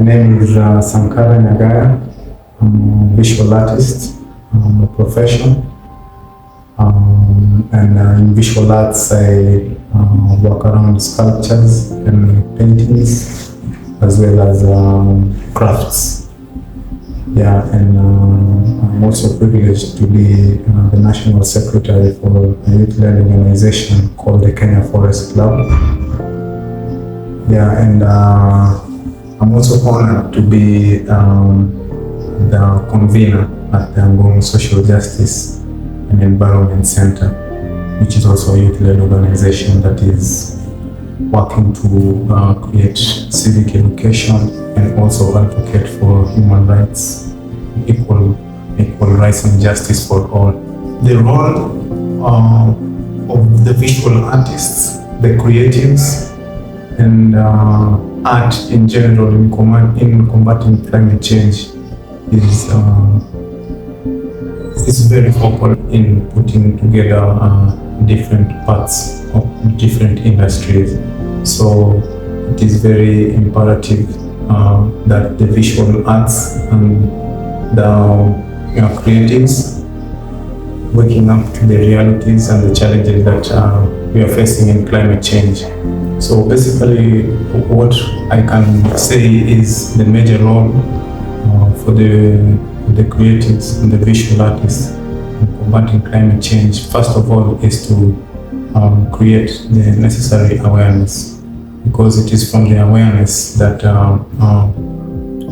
name is Sankara Nagaya. I'm a visual artist, a profession. And in visual arts, I work around sculptures and paintings, as well as crafts. Yeah, and I'm also privileged to be the National Secretary for a youth-led organization called the Kenya Forest Club. Yeah, and I'm also honored to be the convener at the Ngong Social Justice and Environment Center, which is also a youth-led organization that is working to create civic education and also advocate for human rights, equal rights and justice for all. The role of the visual artists, the creatives, and art in general in combating climate change is very focal in putting together different parts of different industries. So it is very imperative that the visual arts and the creatives waking up to the realities and the challenges that we are facing in climate change. So basically, what I can say is the major role for the creatives and the visual artists in combating climate change, first of all, is to create the necessary awareness, because it is from the awareness that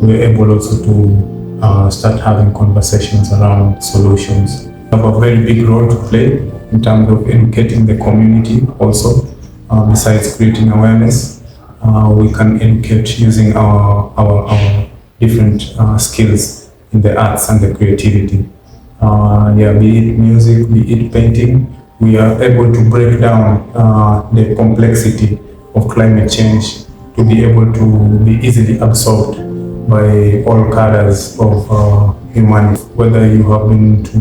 we're able also to start having conversations around solutions. We have a very big role to play in terms of educating the community also. Besides creating awareness, we can educate using our different skills in the arts and the creativity. Be it music, be it painting, we are able to break down the complexity of climate change to be able to be easily absorbed by all cadres of humanity. Whether you have been to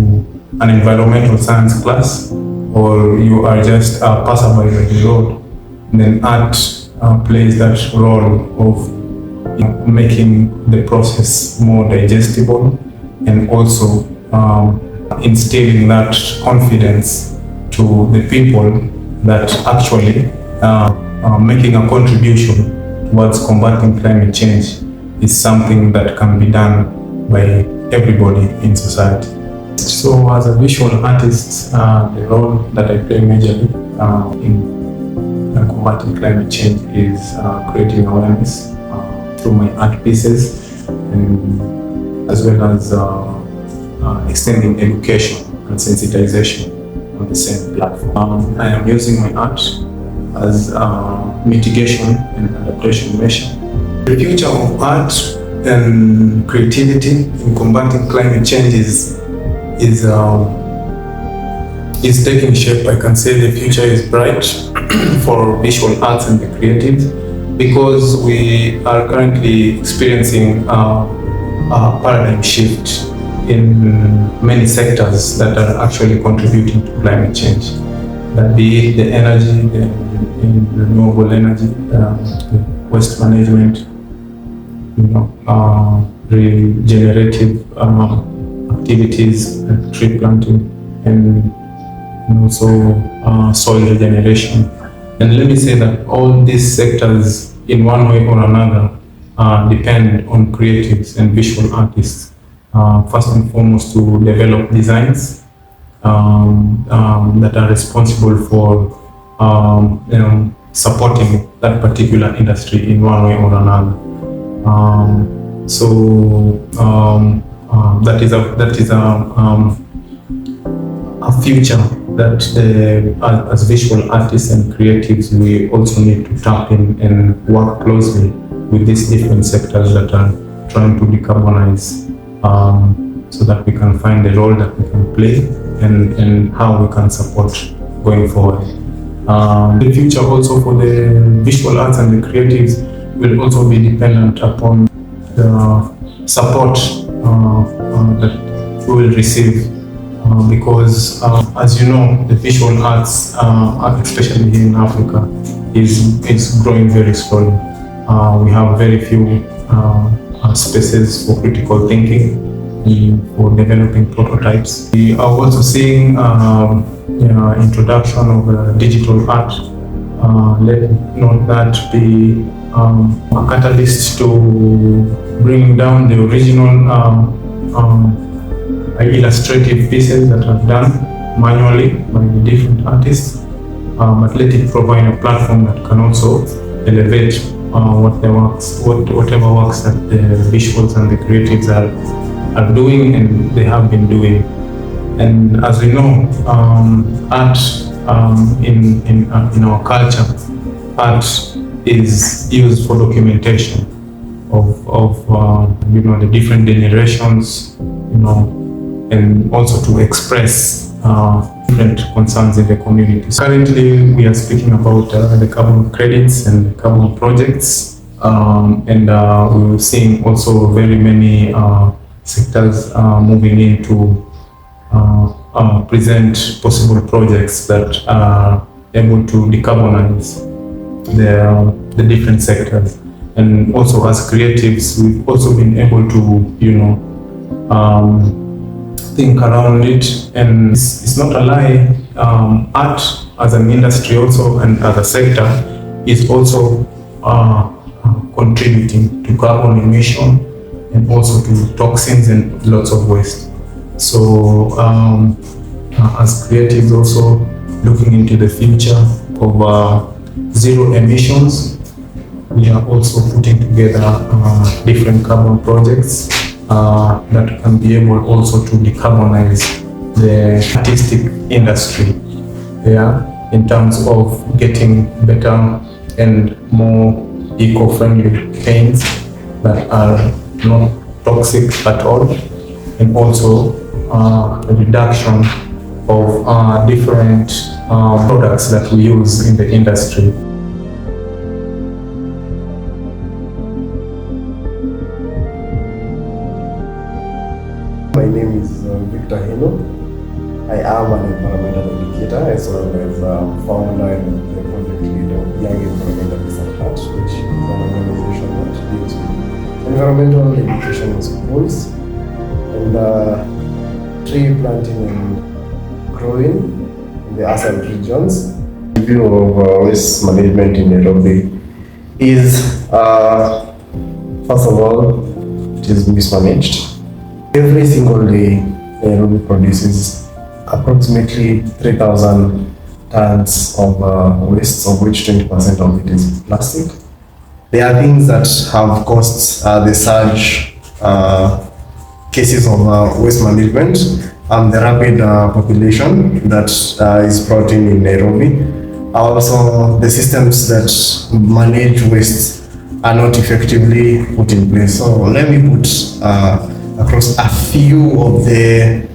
an environmental science class or you are just a passerby on the road, then art plays that role of making the process more digestible and also instilling that confidence to the people that actually making a contribution towards combating climate change is something that can be done by everybody in society. So as a visual artist, the role that I play majorly in combating climate change is creating awareness through my art pieces, and as well as extending education and sensitization on the same platform. I am using my art as a mitigation and adaptation measure. The future of art and creativity in combating climate change is taking shape. I can say the future is bright for visual arts and the creatives, because we are currently experiencing a paradigm shift in many sectors that are actually contributing to climate change. That be it the energy, the renewable energy, the waste management, regenerative activities like tree planting, and also soil regeneration. And let me say that all these sectors, in one way or another, depend on creatives and visual artists. First and foremost, to develop designs that are responsible for supporting that particular industry in one way or another. That is a future that as visual artists and creatives we also need to tap in and work closely with these different sectors that are trying to decarbonize, so that we can find the role that we can play and how we can support going forward. The future also for the visual arts and the creatives will also be dependent upon the support that we will receive, because as you know, the visual arts, especially here in Africa, is growing very slowly. We have very few spaces for critical thinking, for developing prototypes. We are also seeing introduction of digital art. Let not that be a catalyst to bring down the original illustrative pieces that are done manually by the different artists, but let it provide a platform that can also elevate whatever works that the visuals and the creatives are doing and they have been doing. And as we know, art in our culture, art is used for documentation of the different generations, and also to express different concerns in the community. Currently, we are speaking about the carbon credits and carbon projects, and we're seeing also very many sectors moving in to present possible projects that are able to decarbonize the different sectors. And also as creatives, we've also been able to, think around it. And it's not a lie, art as an industry also and as a sector is also contributing to carbon emission and also to toxins and lots of waste. So as creatives also looking into the future of zero emissions, we are also putting together different carbon projects that can be able also to decarbonize the artistic industry, in terms of getting better and more eco-friendly paints that are not toxic at all, and also a reduction of different products that we use in the industry. My name is Victor Hino. I am an environmental educator as well as founder and the project leader of Young Environmentalists at Heart, which is an organization that deals with environmental education in schools and tree planting and growing in the ASAL regions. The view of waste management in Nairobi is, first of all, it is mismanaged. Every single day, Nairobi produces approximately 3,000 tons of waste, of which 20% of it is plastic. There are things that have caused the surge cases of waste management and the rapid population that is brought in Nairobi. Also, the systems that manage waste are not effectively put in place. So let me put across a few of the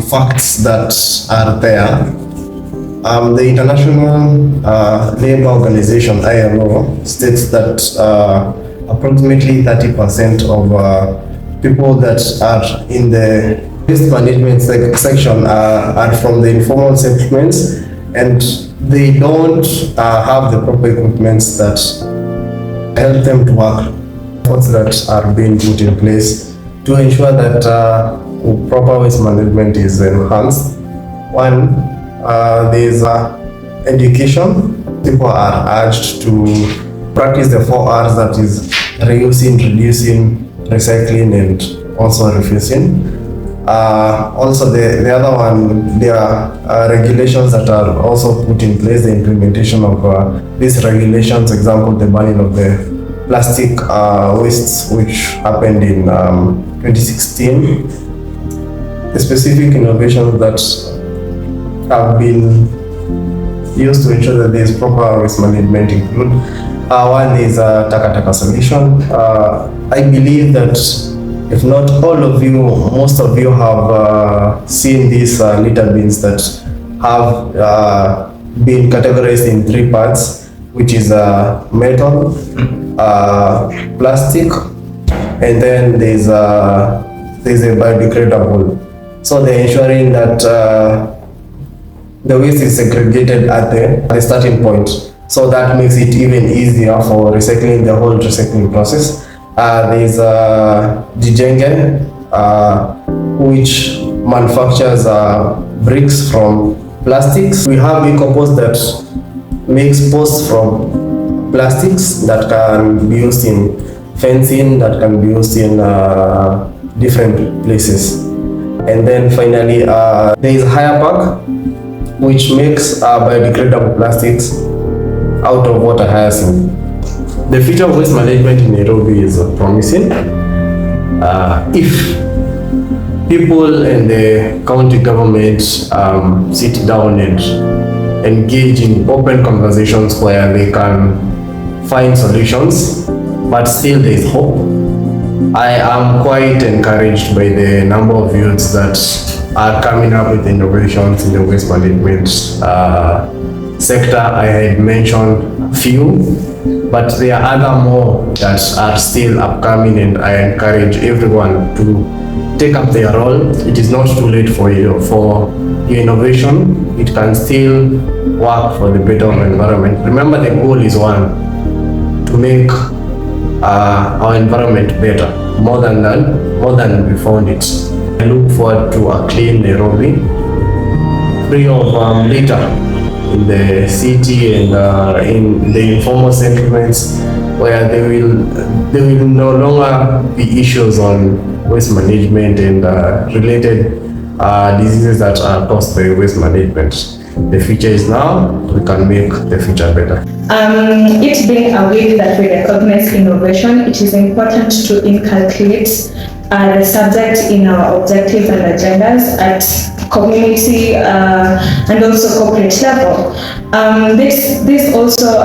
facts that are there. The International Labour Organization, ILO, states that approximately 30% of people that are in the waste management section are from the informal settlements, and they don't have the proper equipment that help them to work. Efforts that are being put in place to ensure that proper waste management is enhanced. One, there is education. People are urged to practice the 4 R's, that is reusing, reducing, recycling, and also refusing. Also, the other one, there are regulations that are also put in place, the implementation of these regulations, example, the banning of the plastic wastes, which happened in 2016. The specific innovations that have been used to ensure that there is proper waste management include one is taka solution. I believe that if not all of you, most of you have seen these litter bins that have been categorized in 3 parts, which is metal, plastic, and then there's a biodegradable. So they're ensuring that the waste is segregated at the starting point. So that makes it even easier for recycling, the whole recycling process. There's Jijenge, which manufactures bricks from plastics. We have Ecopos that makes posts from plastics that can be used in fencing, that can be used in different places. And then finally, there is Hyapack, which makes biodegradable plastics out of water hyacinth. The future of waste management in Nairobi is promising. If people and the county government sit down and engage in open conversations where they can find solutions, but still there is hope. I am quite encouraged by the number of youths that are coming up with innovations in the waste management sector. I had mentioned few, but there are other more that are still upcoming, and I encourage everyone to take up their role. It is not too late for your innovation. It can still work for the better of the environment. Remember, the goal is one, to make our environment better, more than we found it. I look forward to a clean Nairobi, free of litter in the city and in the informal settlements, where there will no longer be issues on waste management and related diseases that are caused by waste management. The future is now. We can make the future better. It being a week that we recognize innovation, it is important to inculcate the subject in our objectives and agendas at community and also corporate level. This also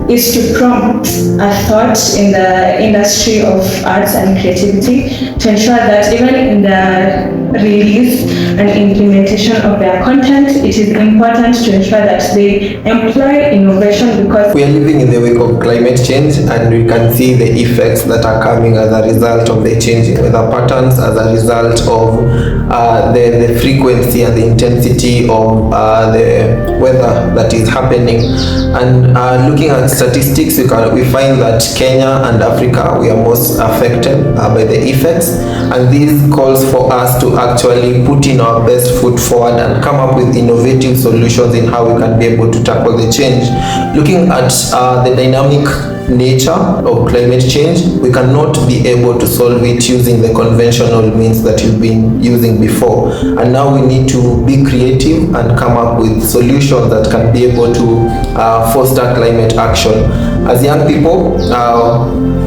is to prompt a thought in the industry of arts and creativity to ensure that even in the release and implementation of their content, it is important to ensure that they employ innovation, because we are living in the wake of climate change, and we can see the effects that are coming as a result of the changing weather patterns, as a result of the frequency and the intensity of the weather that is happening. And looking at statistics, we find that Kenya and Africa, we are most affected by the effects, and this calls for us to actually put in our best foot forward and come up with innovative solutions in how we can be able to tackle the change. Looking at the dynamic nature of climate change, we cannot be able to solve it using the conventional means that we've been using before, and now we need to be creative and come up with solutions that can be able to foster climate action. As young people,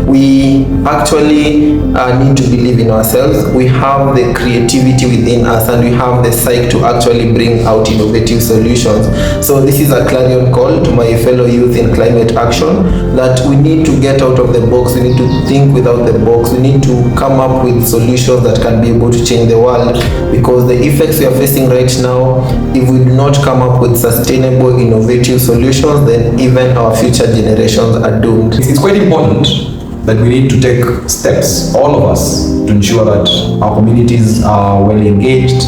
we actually need to believe in ourselves. We have the creativity within us, and we have the psyche to actually bring out innovative solutions. So this is a clarion call to my fellow youth in climate action, that we need to get out of the box. We need to think without the box. We need to come up with solutions that can be able to change the world, because the effects we are facing right now, if we do not come up with sustainable, innovative solutions, then even our future generations are doomed. It's quite important that we need to take steps, all of us, to ensure that our communities are well engaged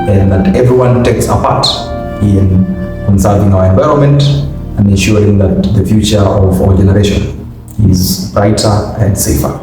and that everyone takes a part in conserving our environment and ensuring that the future of our generation is brighter and safer.